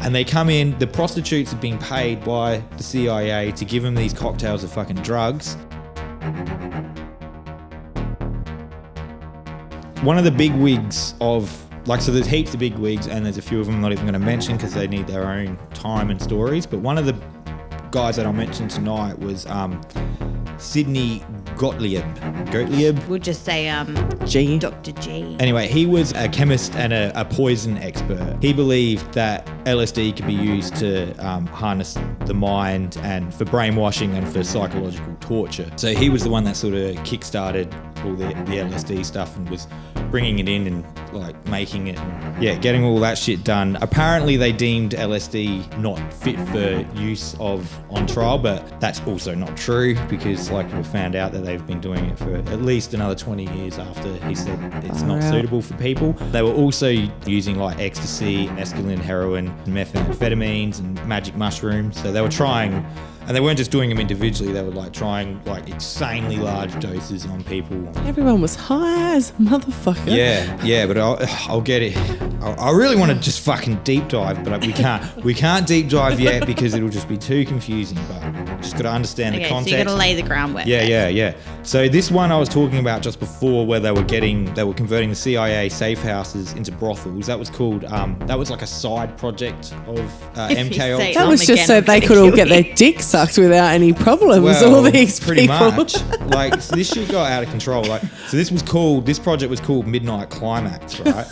And they come in, the prostitutes are being paid by the CIA to give them these cocktails of fucking drugs. One of the big wigs of, like, so there's heaps of big wigs, and there's a few of them I'm not even going to mention because they need their own time and stories. But one of the guys that I'll mention tonight was Sidney Gottlieb. We'll just say G. Dr. G. Anyway, he was a chemist and a poison expert. He believed that LSD could be used to harness the mind and for brainwashing and for psychological torture. So he was the one that sort of kick-started all the LSD stuff and was bringing it in and like making it and getting all that shit done. Apparently they deemed LSD not fit for use of on trial, but that's also not true because like we found out that they've been doing it for at least another 20 years after he said it's not suitable for people. They were also using like ecstasy, mescaline, heroin, methamphetamines and magic mushrooms. So they were trying, and they weren't just doing them individually, they were like trying like insanely large doses on people. Everyone was high as a motherfucker. Yeah, but I'll get it. I really want to just fucking deep dive, but we can't. We can't deep dive yet because it'll just be too confusing. But just got to understand the context. So you got to lay the groundwork. Yeah. So this one I was talking about just before, where they were converting the CIA safe houses into brothels. That was called. That was like a side project of MK Ultra. That was just so they could all get their dick sucked without any problems. Well, all these pretty people. much. Like, so this shit got out of control. Like, so this project was called Midnight Climax, right?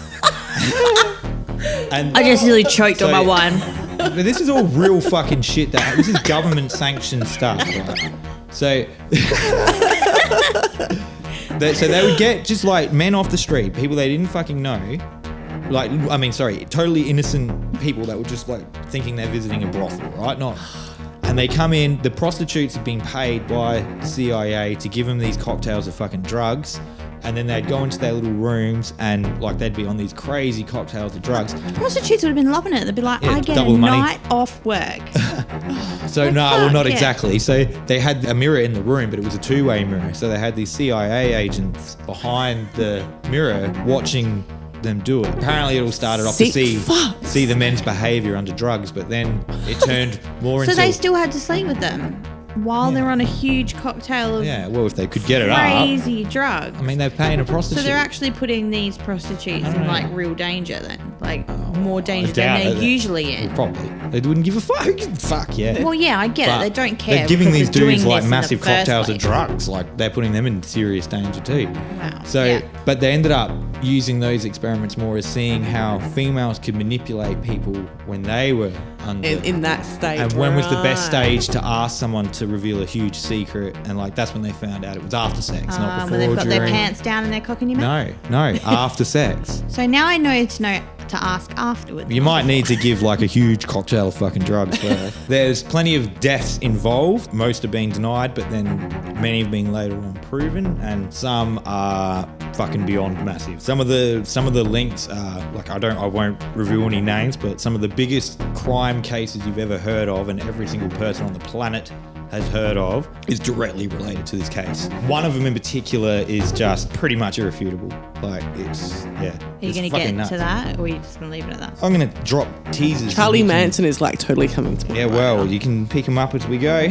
And I just really choked on my wine. But this is all real fucking shit. This is government sanctioned stuff, right? So they would get just like men off the street, people they didn't fucking know. Totally innocent people that were just like thinking they're visiting a brothel, right? And they come in, the prostitutes are being paid by the CIA to give them these cocktails of fucking drugs. And then they'd go into their little rooms and like they'd be on these crazy cocktails of drugs. Prostitutes would have been loving it. They'd be like, I get a night off work. Not exactly. So they had a mirror in the room, but it was a two-way mirror. So they had these CIA agents behind the mirror watching them do it. Apparently it all started off to see the men's behaviour under drugs, but then it turned more into... So they still had to sleep with them while they're on a huge cocktail of well, if they could get it crazy drugs. I mean, they're paying a prostitute. So they're actually putting these prostitutes in like real danger then, like more danger than they're usually in. Well, probably. They wouldn't give a fuck. Fuck yeah. Well, yeah, I get it. They don't care. They're giving these dudes like this massive cocktails of drugs. Like they're putting them in serious danger too. Wow. So, but they ended up using those experiments more as seeing how females could manipulate people when they were under in that stage. And when was the best stage to ask someone to reveal a huge secret? And like that's when they found out it was after sex, not before. When they've got during. their pants down and they're cocking your mouth. No, after sex. So now I know to ask afterwards. You might need to give like a huge cocktail of fucking drugs first. There's plenty of deaths involved. Most are being denied, but then many have been later on proven, and some are fucking beyond massive. Some of the links are like I won't reveal any names, but some of the biggest crime cases you've ever heard of, and every single person on the planet has heard of, is directly related to this case. One of them in particular is just pretty much irrefutable. Like it's Are you going to get to that, or are you just going to leave it at that? I'm going to drop teasers. Charlie Manson is like totally coming to me. Yeah, well, you can pick them up as we go.